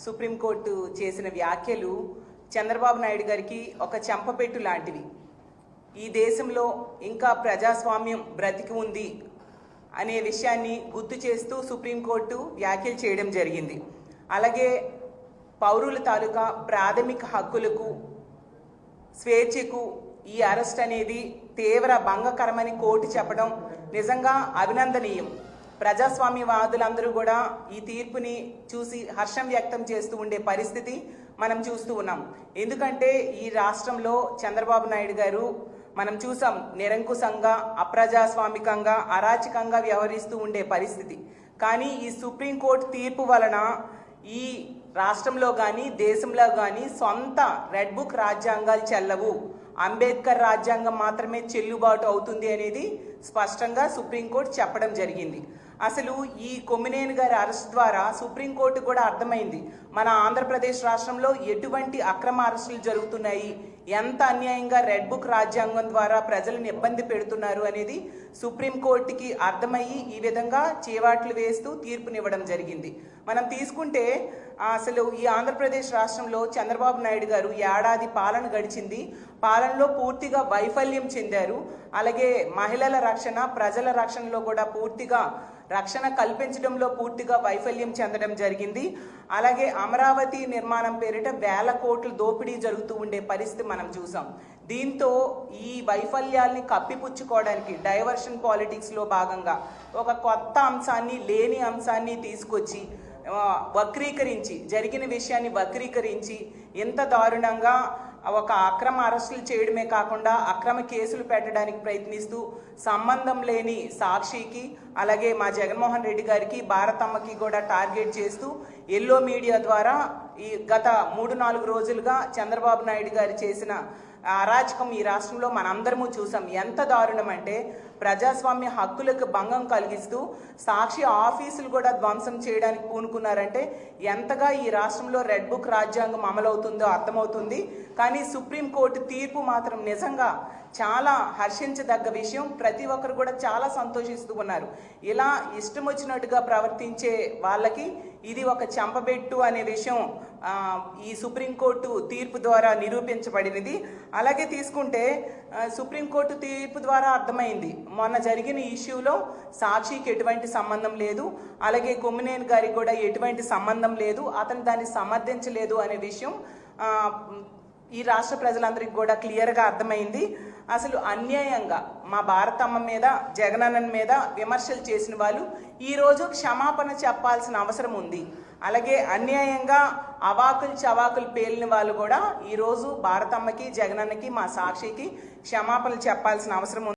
Supreme court చేసిన వ్యాఖ్యలు చంద్రబాబు నాయుడు గారికి ఒక చెంపపెట్టు లాంటివి. ఈ దేశంలో ఇంకా ప్రజాస్వామ్యం బ్రతికి ఉంది అనే విషయాన్ని గుర్తు చేస్తూ సుప్రీంకోర్టు వ్యాఖ్యలు చేయడం జరిగింది. అలాగే పౌరుల తాలూకా ప్రాథమిక హక్కులకు, స్వేచ్ఛకు ఈ అరెస్ట్ అనేది తీవ్ర భంగకరమని కోర్టు చెప్పడం నిజంగా అభినందనీయం. ప్రజాస్వామ్యవాదులందరూ కూడా ఈ తీర్పుని చూసి హర్షం వ్యక్తం చేస్తూ ఉండే పరిస్థితి మనం చూస్తూ ఉన్నాం. ఎందుకంటే ఈ రాష్ట్రంలో చంద్రబాబు నాయుడు గారు మనం చూసాం నిరంకుశంగా, అప్రజాస్వామికంగా, అరాచకంగా వ్యవహరిస్తూ ఉండే పరిస్థితి. కానీ ఈ సుప్రీంకోర్టు తీర్పు వలన ఈ రాష్ట్రంలో కానీ దేశంలో కానీ సొంత రెడ్ బుక్ రాజ్యాంగాలు చెల్లవు, అంబేద్కర్ రాజ్యాంగం మాత్రమే చెల్లుబాటు అవుతుంది అనేది స్పష్టంగా సుప్రీంకోర్టు చెప్పడం జరిగింది. అసలు ఈ కొమ్మినేని గారి అరెస్ట్ ద్వారా సుప్రీంకోర్టు కూడా అర్థమైంది మన ఆంధ్రప్రదేశ్ రాష్ట్రంలో ఎటువంటి అక్రమ అరెస్టులు జరుగుతున్నాయి, ఎంత అన్యాయంగా రెడ్ బుక్ రాజ్యాంగం ద్వారా ప్రజలను ఇబ్బంది పెడుతున్నారు అనేది సుప్రీంకోర్టుకి అర్థమయ్యి ఈ విధంగా చేవాట్లు వేస్తూ తీర్పునివ్వడం జరిగింది. మనం తీసుకుంటే అసలు ఈ ఆంధ్రప్రదేశ్ రాష్ట్రంలో చంద్రబాబు నాయుడు గారు ఏడాది పాలన గడిచింది. పాలనలో పూర్తిగా వైఫల్యం చెందారు. అలాగే మహిళల రక్షణ, ప్రజల రక్షణలో కూడా పూర్తిగా రక్షణ కల్పించడంలో పూర్తిగా వైఫల్యం చెందడం జరిగింది. అలాగే అమరావతి నిర్మాణం పేరిట వేల కోట్ల దోపిడీ జరుగుతూ ఉండే పరిస్థితి మనం చూసాం. దీంతో ఈ వైఫల్యాల్ని కప్పిపుచ్చుకోవడానికి డైవర్షన్ పాలిటిక్స్లో భాగంగా ఒక కొత్త అంశాన్ని, లేని అంశాన్ని తీసుకొచ్చి వక్రీకరించి, జరిగిన విషయాన్ని వక్రీకరించి ఇంత దారుణంగా ఒక అక్రమ అరెస్టులు చేయడమే కాకుండా అక్రమ కేసులు పెట్టడానికి ప్రయత్నిస్తూ సంబంధం లేని సాక్షికి, అలాగే మా జగన్మోహన్ రెడ్డి గారికి, భారతమ్మకి కూడా టార్గెట్ చేస్తూ ఎల్లో మీడియా ద్వారా ఈ గత 3-4 రోజులుగా చంద్రబాబు నాయుడు గారు చేసిన అరాచకం ఈ రాష్ట్రంలో మనందరము చూసాం. ఎంత దారుణం అంటే ప్రజాస్వామ్య హక్కులకు భంగం కలిగిస్తూ సాక్షి ఆఫీసులు కూడా ధ్వంసం చేయడానికి పూనుకున్నారంటే ఎంతగా ఈ రాష్ట్రంలో రెడ్ బుక్ రాజ్యాంగం అమలవుతుందో అర్థమవుతుంది. కానీ సుప్రీంకోర్టు తీర్పు మాత్రం నిజంగా చాలా హర్షించదగ్గ విషయం. ప్రతి ఒక్కరు కూడా చాలా సంతోషిస్తూ ఉన్నారు. ఇలా ఇష్టం వచ్చినట్టుగా ప్రవర్తించే వాళ్ళకి ఇది ఒక చెంపబెట్టు అనే విషయం ఈ సుప్రీంకోర్టు తీర్పు ద్వారా నిరూపించబడినది. అలాగే తీసుకుంటే సుప్రీంకోర్టు తీర్పు ద్వారా అర్థమైంది మొన్న జరిగిన ఇష్యూలో సాక్షికి ఎటువంటి సంబంధం లేదు, అలాగే కొమ్మినేని గారికి కూడా ఎటువంటి సంబంధం లేదు, అతను దాన్ని సమర్థించలేదు అనే విషయం ఈ రాష్ట్ర ప్రజలందరికీ కూడా క్లియర్గా అర్థమైంది. అసలు అన్యాయంగా మా భారతమ్మ మీద, జగనన్న మీద విమర్శలు చేసిన వాళ్ళు ఈరోజు క్షమాపణ చెప్పాల్సిన అవసరం ఉంది. అలాగే అన్యాయంగా అవాకులు చవాకులు పేలిన వాళ్ళు కూడా ఈరోజు భారతమ్మకి, జగనన్నకి, మా సాక్షికి క్షమాపణలు చెప్పాల్సిన అవసరం ఉంది.